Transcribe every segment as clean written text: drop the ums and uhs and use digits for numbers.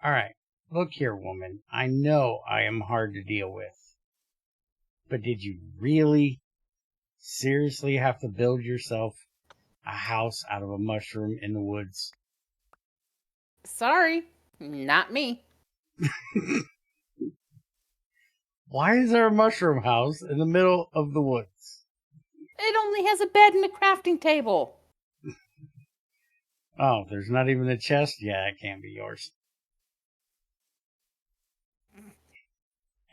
All right. Look here, woman. I know I am hard to deal with. But did you really, seriously have to build yourself a house out of a mushroom in the woods? Sorry, not me. Why is there a mushroom house in the middle of the woods? It only has a bed and a crafting table. Oh, there's not even a chest? Yeah, it can't be yours.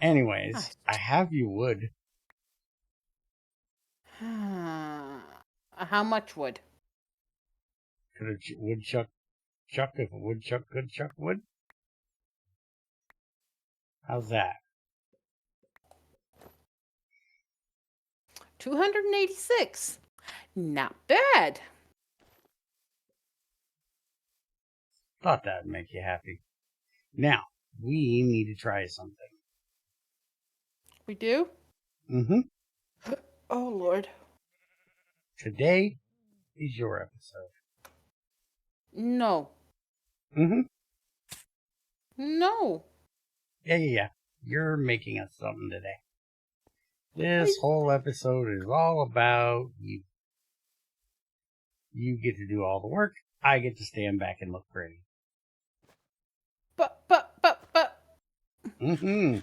Anyways, I have you wood. How much wood? Could a woodchuck chuck if a woodchuck could chuck wood? How's that? 286. Not bad. Thought that'd make you happy. Now, we need to try something. We do? Mm-hmm. Oh, Lord. Today is your episode. No. Mm-hmm. No. Yeah. You're making us something today. This whole episode is all about you. You get to do all the work. I get to stand back and look pretty. But. Mm-hmm.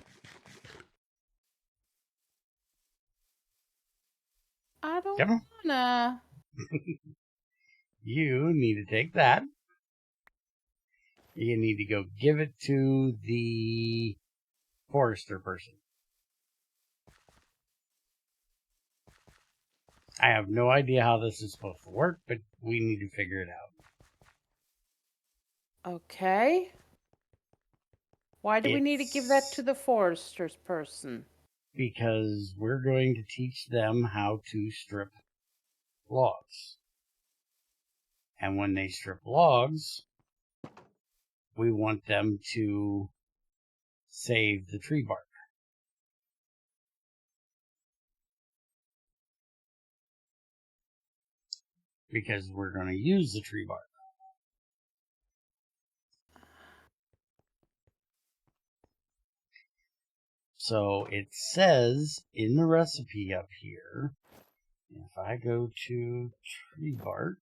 I don't wanna. You need to take that. You need to go give it to the forester person. I have no idea how this is supposed to work, but we need to figure it out. Okay. Why do we need to give that to the forester's person? Because we're going to teach them how to strip logs. And when they strip logs, we want them to save the tree bark. Because we're going to use the tree bark. So it says in the recipe up here, if I go to tree bark,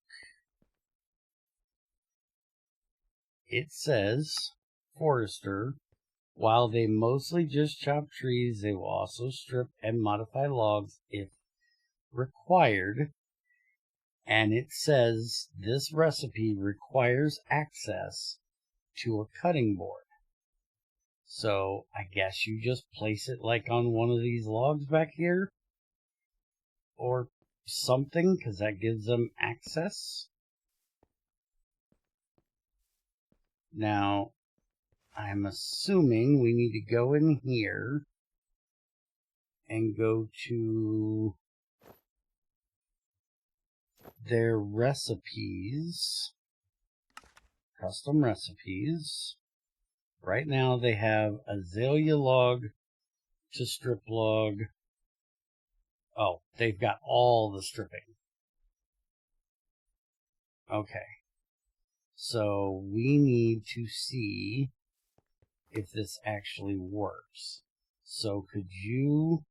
it says, forester, while they mostly just chop trees, they will also strip and modify logs if required. And it says this recipe requires access to a cutting board. So I guess you just place it like on one of these logs back here. Or something, because that gives them access. Now, I'm assuming we need to go in here and go to their recipes, custom recipes. Right now they have azalea log to strip log. Oh, they've got all the stripping. Okay. So we need to see if this actually works. So could you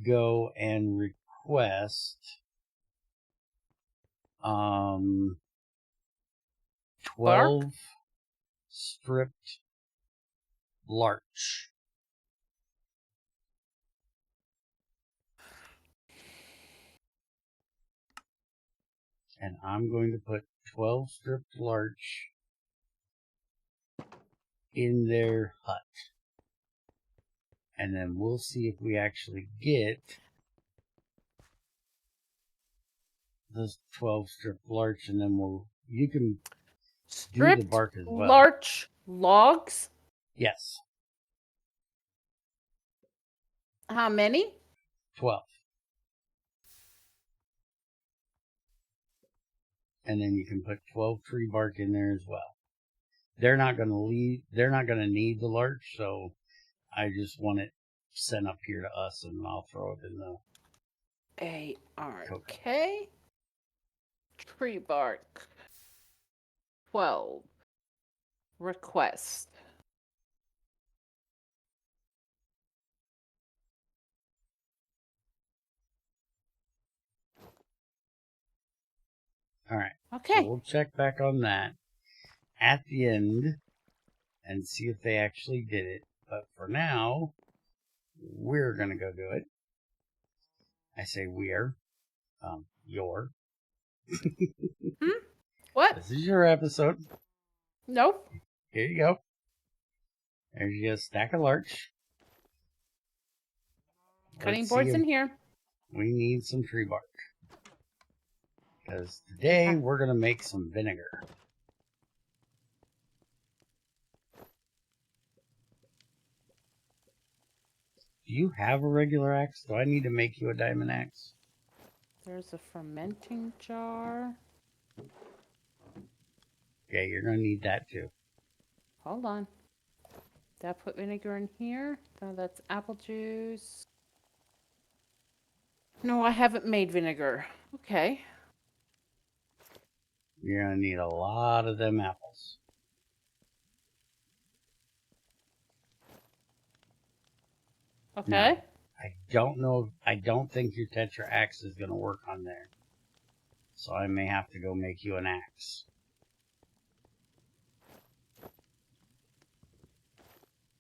go and request 12 Bark? stripped larch. And I'm going to put 12 stripped larch in their hut. And then we'll see if we actually get those 12 stripped larch, and then you can do the bark as well. Larch logs? Yes. How many? 12. And then you can put 12 tree bark in there as well. They're not going to need the larch, so I just want it sent up here to us, and I'll throw it in the A-R-K. Tree bark. 12. Request. All right. Okay. So we'll check back on that at the end and see if they actually did it. But for now, we're going to go do it. I say we're. Your. What? This is your episode. Nope. Here you go. There's your stack of larch. Cutting boards in here. We need some tree bark. Because today we're going to make some vinegar. Do you have a regular axe? Do I need to make you a diamond axe? There's a fermenting jar. Okay, you're going to need that too. Hold on. Did I put vinegar in here? No, that's apple juice. No, I haven't made vinegar. Okay. You're going to need a lot of them apples. Okay. Now, I don't know. I don't think your Tetra axe is going to work on there. So I may have to go make you an axe.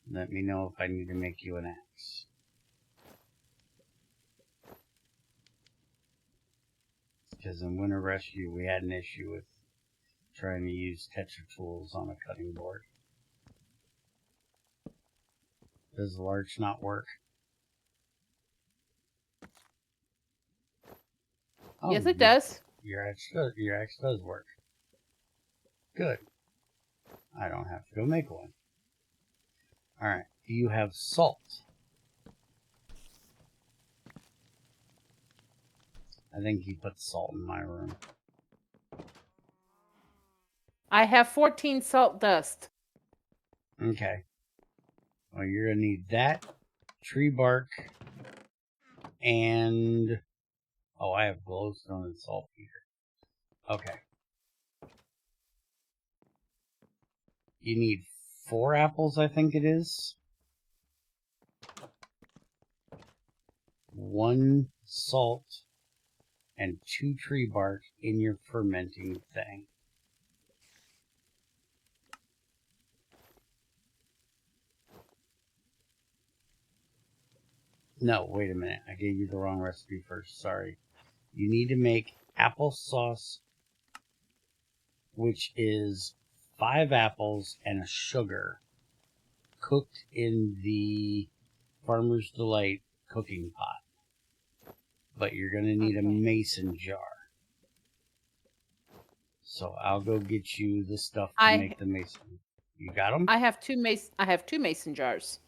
Let me know if I need to make you an axe. Because in Winter Rescue, we had an issue with trying to use Tetra tools on a cutting board. Does the larch not work? Oh, Yes, it does. Your axe does work. Good. I don't have to go make one. Alright, do you have salt? I think he put salt in my room. I have 14 salt dust. Okay. Well, you're going to need that, tree bark, and... Oh, I have glowstone and saltpeter. Okay. You need 4 apples, I think it is. 1 salt and 2 tree bark in your fermenting thing. No, wait a minute. I gave you the wrong recipe first. Sorry. You need to make applesauce, which is 5 apples and a sugar cooked in the Farmer's Delight cooking pot. But you're going to need a mason jar. So I'll go get you the stuff to make the mason. You got them? I have 2 mason jars.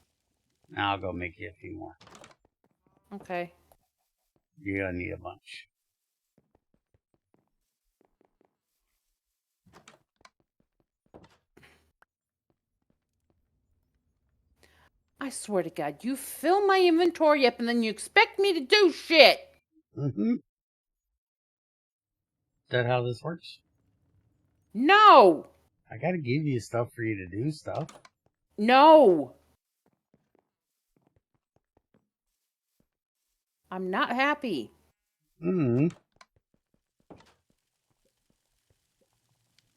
Now I'll go make you a few more. Okay. You're going to need a bunch. I swear to God, you fill my inventory up and then you expect me to do shit. Mm-hmm. Is that how this works? No. I got to give you stuff for you to do stuff. No. I'm not happy. Mm-hmm.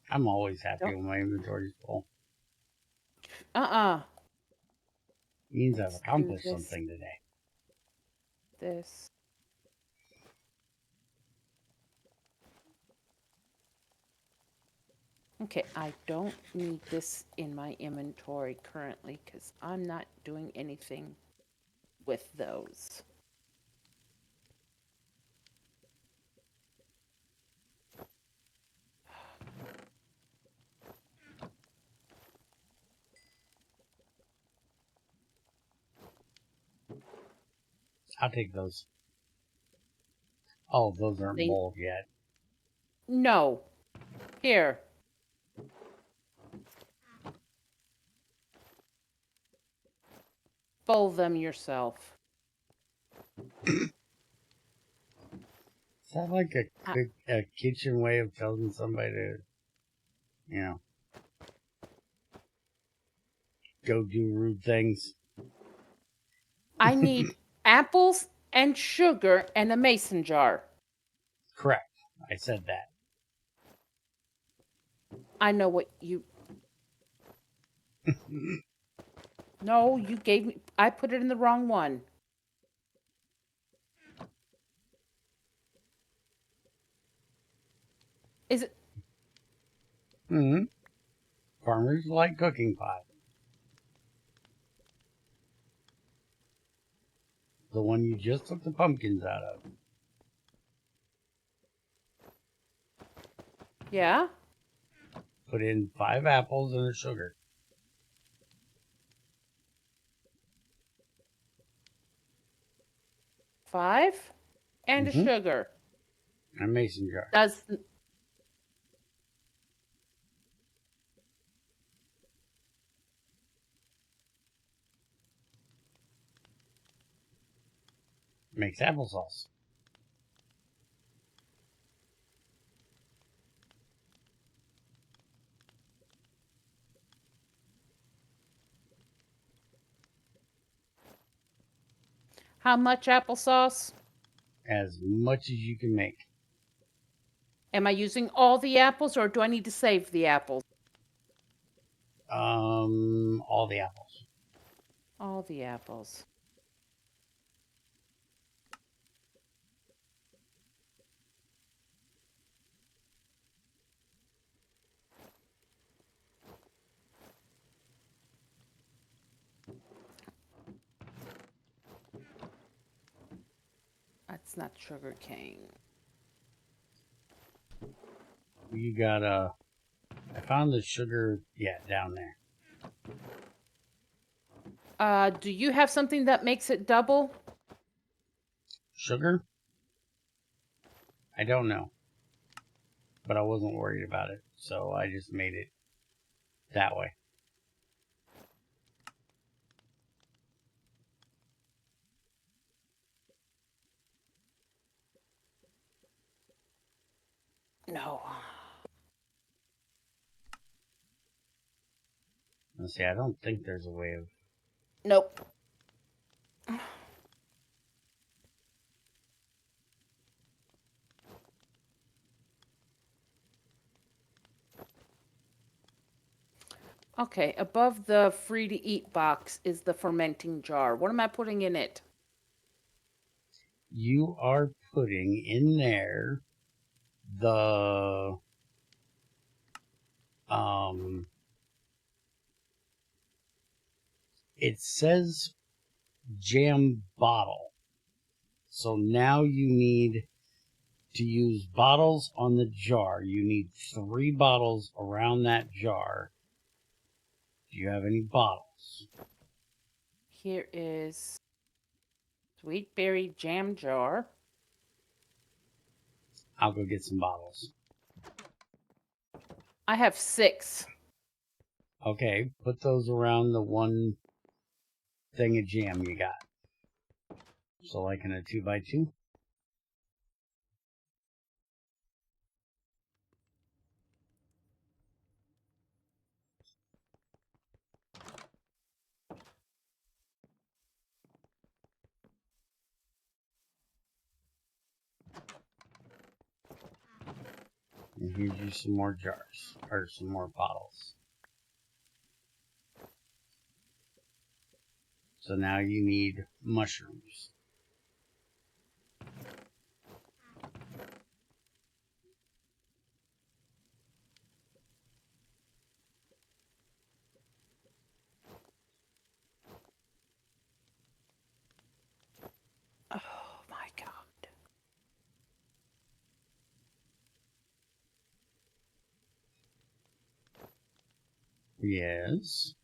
I'm always happy when my inventory's full. Means I've accomplished something today. This. Okay, I don't need this in my inventory currently because I'm not doing anything with those. I'll take those. Oh, those aren't boiled yet. No. Here. Bowl them yourself. Is that like a kitchen way of telling somebody to, you know, go do rude things? I need apples and sugar and a mason jar. Correct. I said that. I know what you. No, you gave me. I put it in the wrong one. Is it? Hmm. Farmers like cooking pot. The one you just took the pumpkins out of. Yeah. Put in 5 apples and a sugar. Five and a Mm-hmm. sugar. A mason jar. Does Makes applesauce. how much applesauce? As much as you can make. Am I using all the apples or do I need to save the apples? All the apples. All the apples. That's not sugar cane. You got I found the sugar, yeah, down there. Do you have something that makes it double? Sugar? I don't know. But I wasn't worried about it, so I just made it that way. No. Let's see, I don't think there's a way of... Nope. Okay, above the free to eat box is the fermenting jar. What am I putting in it? You are putting in there the... It says jam bottle. So now you need to use bottles on the jar. You need 3 bottles around that jar. Do you have any bottles? Here is sweet berry jam jar. I'll go get some bottles. I have 6. Okay, put those around the one thing of jam you got. So like in a 2x2. And here's you some more jars, or some more bottles. So now you need mushrooms. Oh my God. Yes.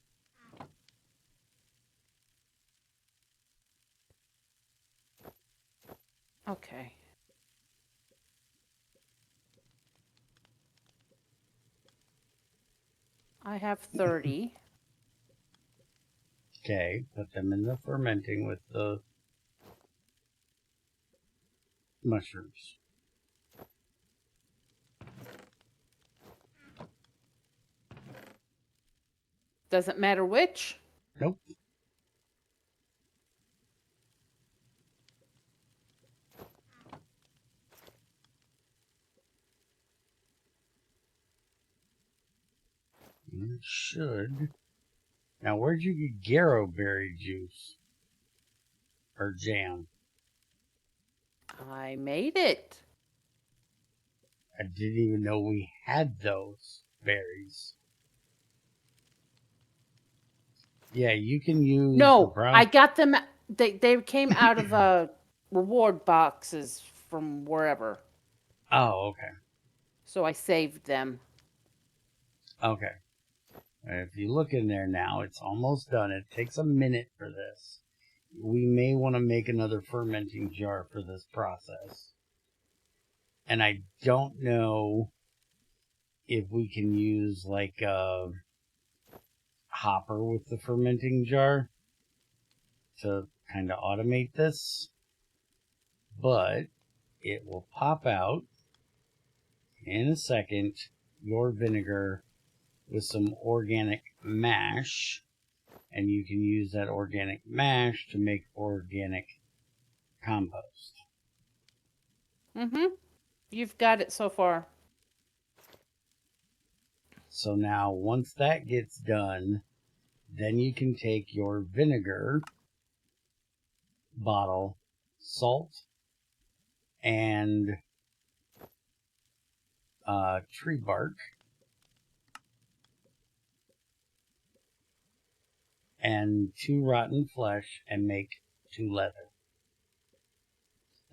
Okay. I have 30. Okay, put them in the fermenting with the mushrooms. Doesn't matter which. Nope. You should. Now, where'd you get Garo berry juice? Or jam? I made it. I didn't even know we had those berries. Yeah, you can use the No, brown. I got them. They came out of reward boxes from wherever. Oh, okay. So I saved them. Okay. If you look in there now, it's almost done. It takes a minute for this. We may want to make another fermenting jar for this process. And I don't know if we can use like a hopper with the fermenting jar to kind of automate this. But it will pop out in a second your vinegar with some organic mash, and you can use that organic mash to make organic compost. Mm-hmm. You've got it so far. So now once that gets done, then you can take your vinegar bottle, salt, and tree bark, and 2 rotten flesh, and make 2 leather.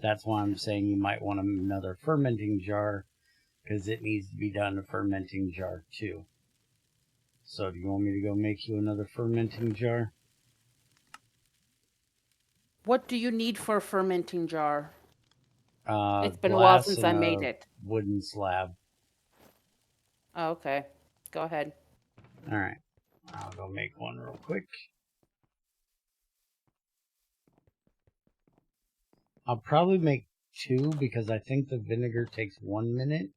That's why I'm saying you might want another fermenting jar, because it needs to be done a fermenting jar too. So do you want me to go make you another fermenting jar? What do you need for a fermenting jar? It's been a while Glass since and I made a it. wooden slab. Oh, okay. Go ahead. All right. I'll go make one real quick. I'll probably make 2 because I think the vinegar takes 1 minute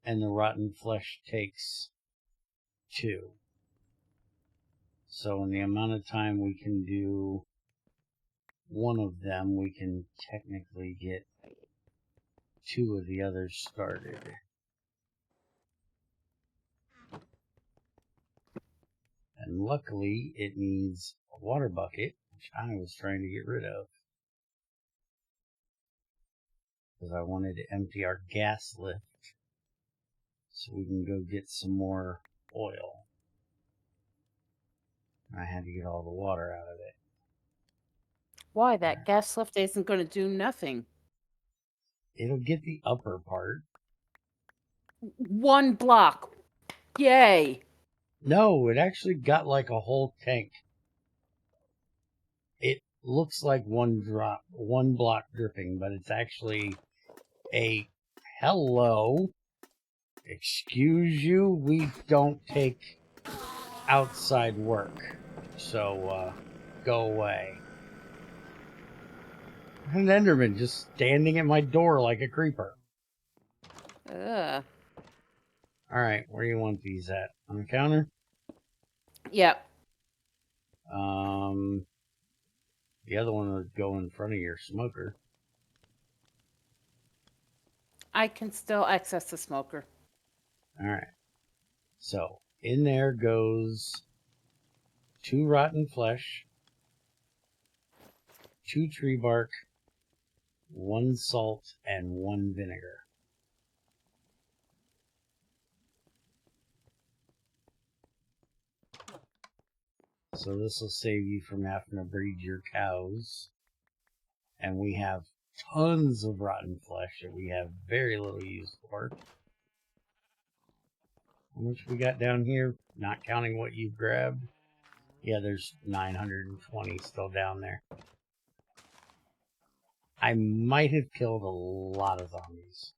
and the rotten flesh takes 2. So in the amount of time we can do one of them, we can technically get 2 of the others started. And luckily, it needs a water bucket, which I was trying to get rid of. Because I wanted to empty our gas lift so we can go get some more oil. I had to get all the water out of it. Why? That gas lift isn't going to do nothing. It'll get the upper part. 1 block. Yay. No, it actually got like a whole tank. It looks like 1 block dripping, but it's actually a hello. Excuse you, we don't take outside work. So, go away. An Enderman just standing at my door like a creeper. Ugh. Alright, where do you want these at? On the counter? Yep. The other one would go in front of your smoker. I can still access the smoker. Alright. So, in there goes 2 rotten flesh, 2 tree bark, 1 salt, and 1 vinegar. So this will save you from having to breed your cows. And we have tons of rotten flesh that we have very little use for. How much we got down here? Not counting what you've grabbed. Yeah, there's 920 still down there. I might have killed a lot of zombies.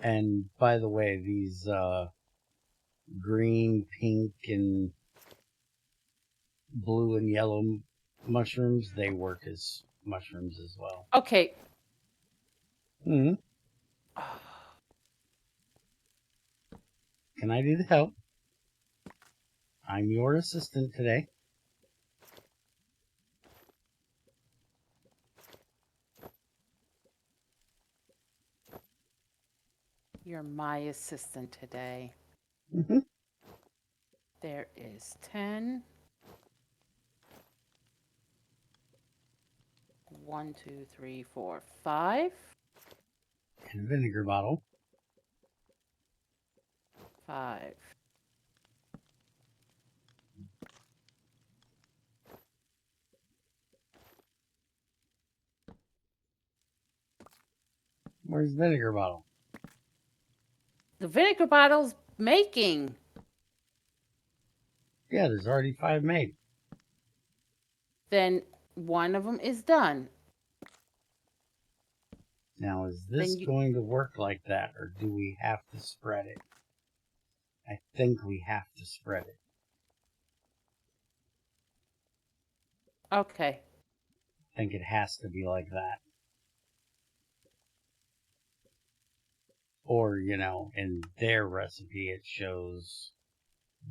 And by the way, these green, pink, and blue and yellow mushrooms, they work as mushrooms as well. Okay. Hmm. Can I do the help? I'm your assistant today. You're my assistant today. Mm-hmm. There is 10. 1, 2, 3, 4, 5. And a vinegar bottle. 5. Where's the vinegar bottle? The vinegar bottle's making. Yeah, there's already 5 made. Then one of them is done. Now, is this going to work like that, or do we have to spread it? I think we have to spread it. Okay. I think it has to be like that. Or, you know, in their recipe, it shows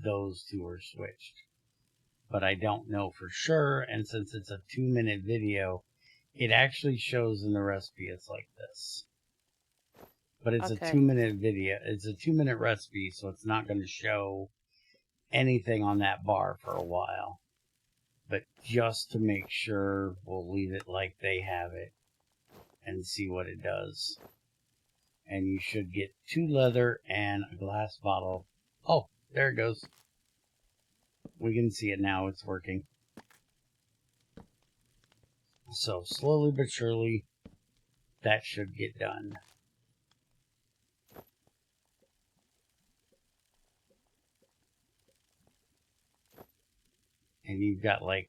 those two are switched. But I don't know for sure, and since it's a 2-minute video, it actually shows in the recipe it's like this. But it's a 2-minute video. It's a 2-minute recipe, so it's not going to show anything on that bar for a while. But just to make sure, we'll leave it like they have it and see what it does. And you should get 2 leather and a glass bottle. Oh, there it goes. We can see it now. It's working. So slowly but surely, that should get done. And you've got like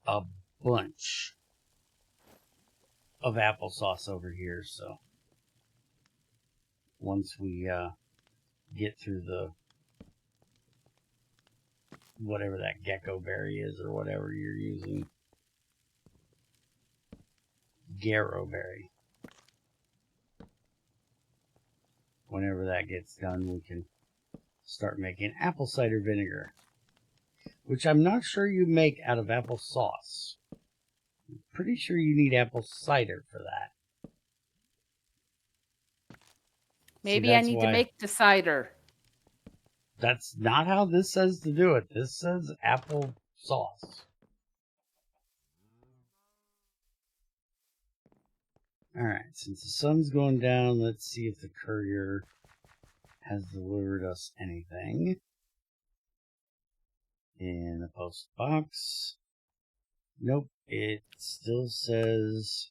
a bunch of applesauce over here. So once we get through the whatever that gecko berry is or whatever you're using, Garo berry. Whenever that gets done, we can start making apple cider vinegar, which I'm not sure you make out of applesauce. I'm pretty sure you need apple cider for that. Maybe I need to make the cider. That's not how this says to do it. This says apple sauce. Alright, since the sun's going down, let's see if the courier has delivered us anything. In the post box. Nope, it still says,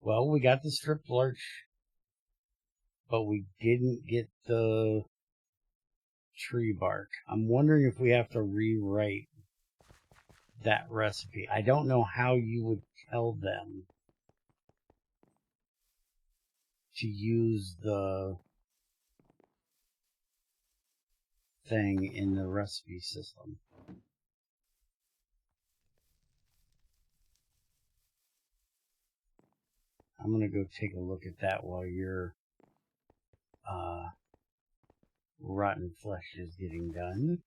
well, we got the strip larch, but we didn't get the tree bark. I'm wondering if we have to rewrite that recipe. I don't know how you would tell them to use the thing in the recipe system. I'm going to go take a look at that while your rotten flesh is getting done.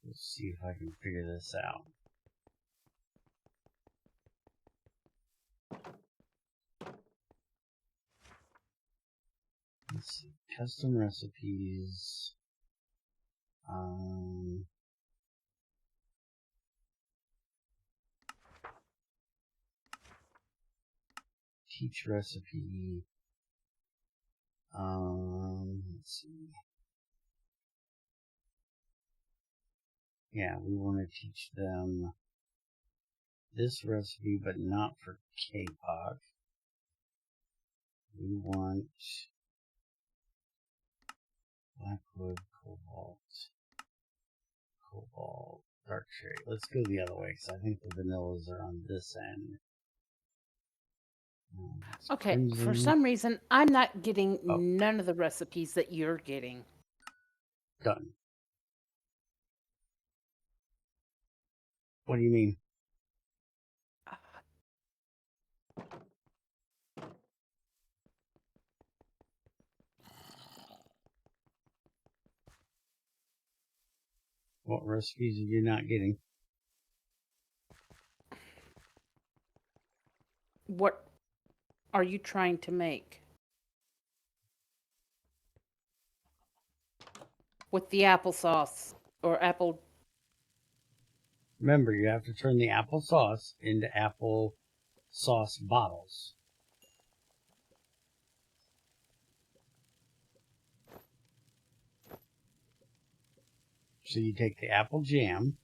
Let's see if I can figure this out. Let's see, custom recipes. Teach recipe. Let's see. Yeah, we want to teach them this recipe, but not for K-pop. We want blackwood, cobalt, dark cherry. Let's go the other way, because I think the vanillas are on this end. Okay, crimson. for some reason, I'm not getting none of the recipes that you're getting. Done. What do you mean? What recipes are you not getting? What are you trying to make with the applesauce or apple? Remember, you have to turn the applesauce into applesauce bottles. So you take the apple jam,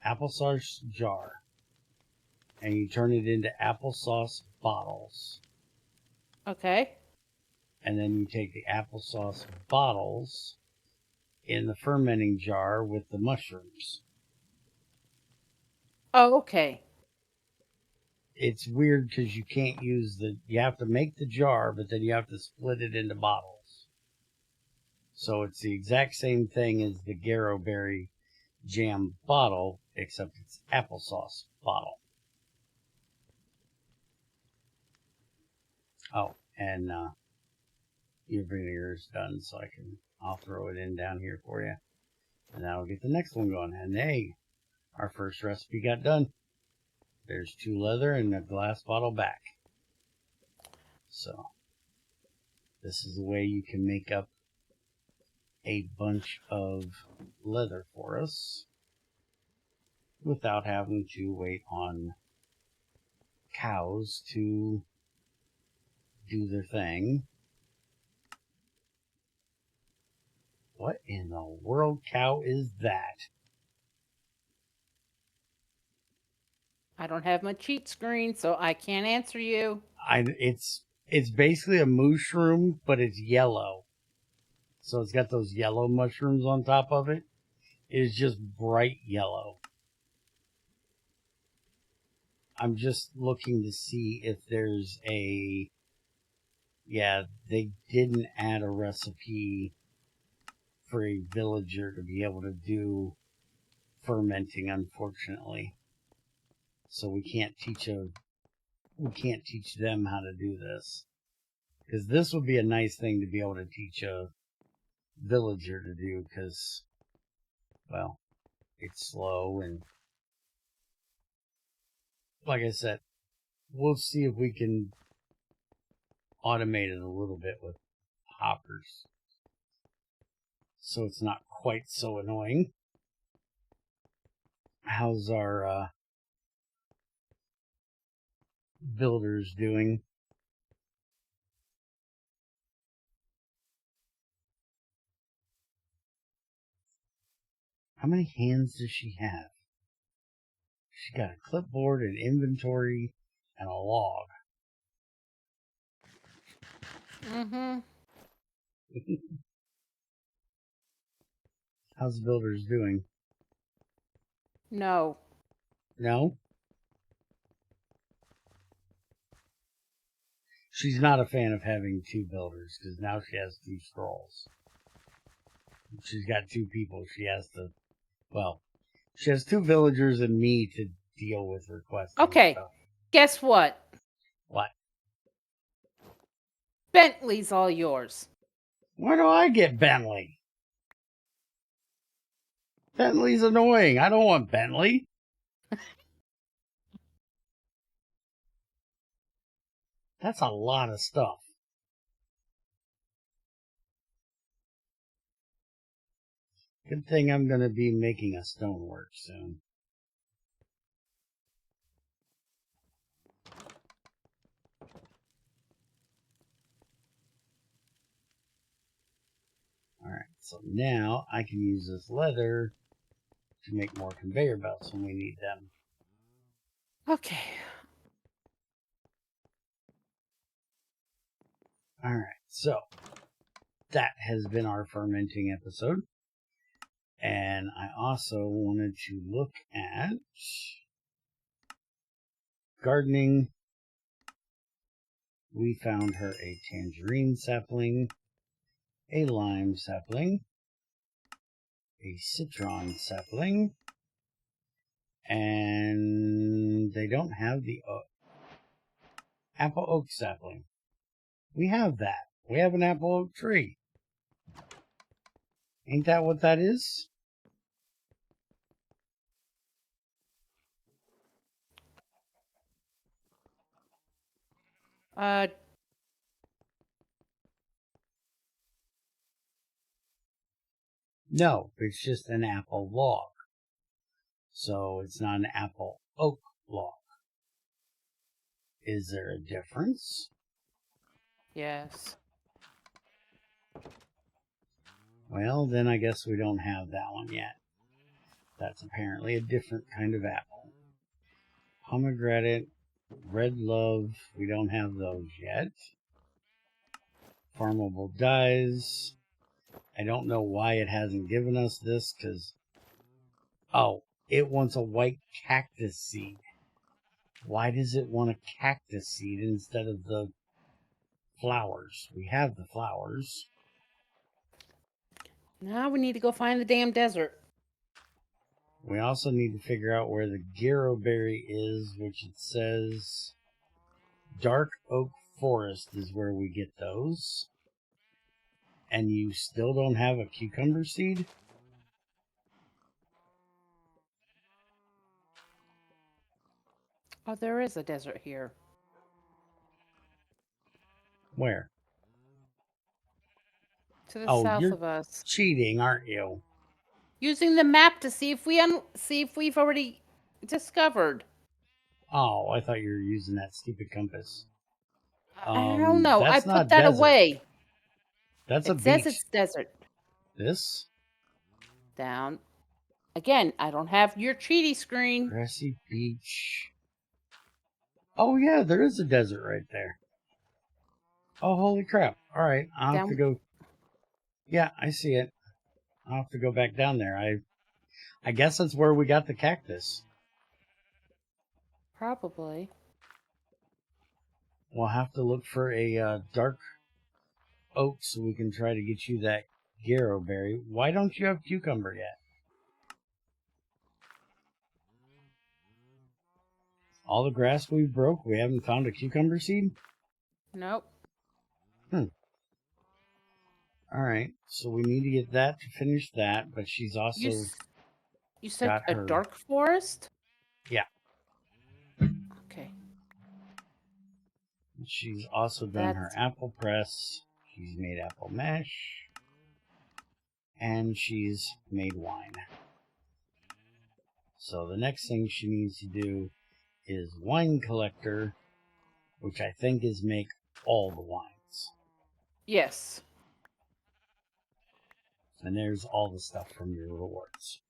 applesauce jar, and you turn it into applesauce bottles. Okay. And then you take the applesauce bottles in the fermenting jar with the mushrooms. Oh, okay. It's weird because you can't use you have to make the jar, but then you have to split it into bottles. So it's the exact same thing as the Garo Berry jam bottle, except it's applesauce bottle. Oh, and your vinegar is done, so I'll throw it in down here for you. And that'll get the next one going. And hey, our first recipe got done. There's 2 leather and a glass bottle back. So this is the way you can make up a bunch of leather for us without having to wait on cows to do their thing. What in the world cow is that? I don't have my cheat screen, so I can't answer you. It's basically a mushroom, but it's yellow. So it's got those yellow mushrooms on top of it. It's just bright yellow. I'm just looking to see if there's a... Yeah, they didn't add a recipe for a villager to be able to do fermenting, unfortunately. So we can't teach them how to do this. Because this would be a nice thing to be able to teach a villager to do, because, well, it's slow, and like I said, we'll see if we can automate it a little bit with hoppers, so it's not quite so annoying. How's our builders doing? How many hands does she have? She got a clipboard, an inventory, and a log. Mm-hmm. How's the builders doing? No. No? She's not a fan of having 2 builders, because now she has 2 scrolls. She's got 2 people. She has 2 villagers and me to deal with requests. Okay. Guess what? What? Bentley's all yours. Where do I get Bentley? Bentley's annoying. I don't want Bentley. That's a lot of stuff. Good thing I'm going to be making a stonework soon. Alright, so now I can use this leather to make more conveyor belts when we need them. Okay. Alright, so that has been our fermenting episode. And I also wanted to look at gardening. We found her a tangerine sapling, a lime sapling, a citron sapling, and they don't have the apple oak sapling. We have that. We have an apple oak tree. Ain't that what that is? No, it's just an apple log. So it's not an apple oak log. Is there a difference? Yes. Well, then I guess we don't have that one yet. That's apparently a different kind of apple. Pomegranate, red love, we don't have those yet. Farmable dyes. I don't know why it hasn't given us this, because... Oh, it wants a white cactus seed. Why does it want a cactus seed instead of the flowers? We have the flowers. Now we need to go find the damn desert. We also need to figure out where the Gero berry is, which it says Dark Oak Forest is where we get those. And you still don't have a cucumber seed? Oh, there is a desert here. Where? To the Oh, south you're of us. cheating, aren't you? Using the map to see if we've already discovered. Oh, I thought you were using that stupid compass. I don't know. I That's put not that desert. away. That's a It says beach. it's desert. This? Down. Again, I don't have your cheaty screen. Grassy beach. Oh, yeah, there is a desert right there. Oh, holy crap. All right, I'll have to go. Yeah, I see it. I'll have to go back down there. I guess that's where we got the cactus. Probably. We'll have to look for a dark oak so we can try to get you that Gero berry. Why don't you have cucumber yet? All the grass we broke, we haven't found a cucumber seed? Nope. Alright, so we need to get that to finish that, but she's also You said got a her... dark forest? Yeah. Okay. She's also done her apple press. She's made apple mash. And she's made wine. So the next thing she needs to do is wine collector, which I think is make all the wines. Yes. And there's all the stuff from your rewards.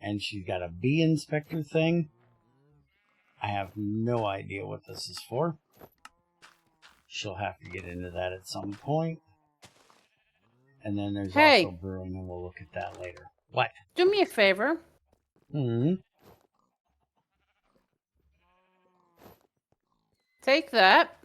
And she's got a bee inspector thing. I have no idea what this is for. She'll have to get into that at some point. And then there's also brewing, and we'll look at that later. What? Do me a favor. Take that.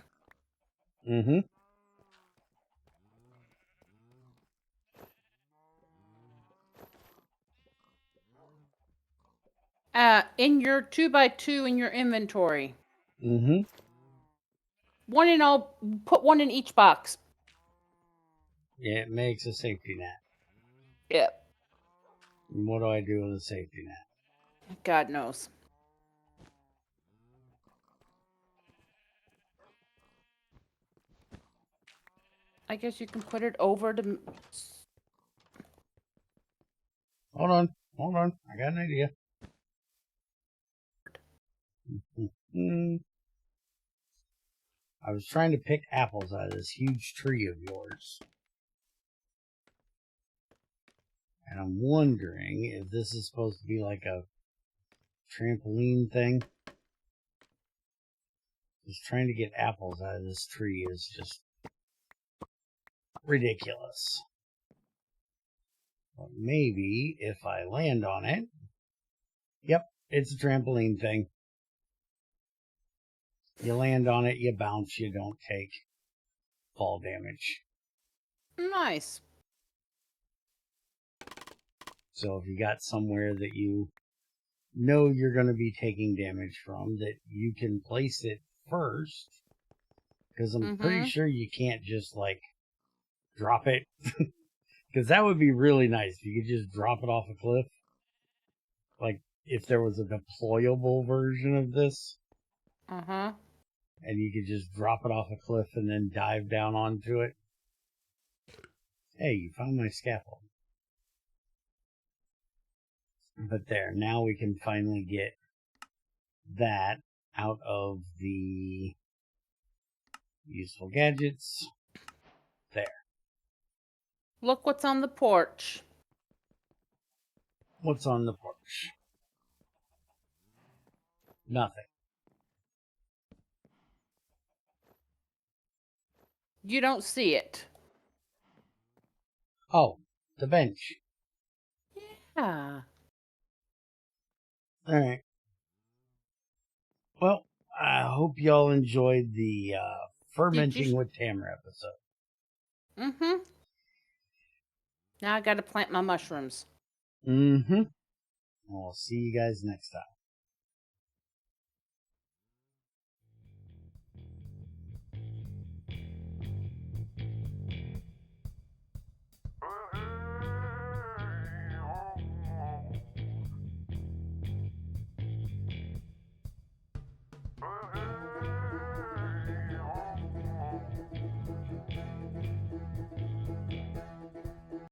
In your 2x2 in your inventory. One in all. Put one in each box. Yeah, it makes a safety net. Yep. And what do I do with a safety net? God knows. I guess you can put it over to... Hold on. I got an idea. I was trying to pick apples out of this huge tree of yours. And I'm wondering if this is supposed to be like a trampoline thing. Just trying to get apples out of this tree is just ridiculous. But maybe if I land on it... Yep, it's a trampoline thing. You land on it, you bounce, you don't take fall damage. Nice. So if you got somewhere that you know you're going to be taking damage from, that you can place it first. Because I'm pretty sure you can't just, like, drop it. Because that would be really nice if you could just drop it off a cliff. Like, if there was a deployable version of this. and you could just drop it off a cliff and then dive down onto it. Hey, you found my scaffold. But there, now we can finally get that out of the useful gadgets. There. Look what's on the porch. What's on the porch? Nothing. You don't see it. Oh, the bench. Yeah. Alright. Well, I hope y'all enjoyed the fermenting with Tamara episode. Mm-hmm. Now I gotta plant my mushrooms. Mm-hmm. We'll see you guys next time.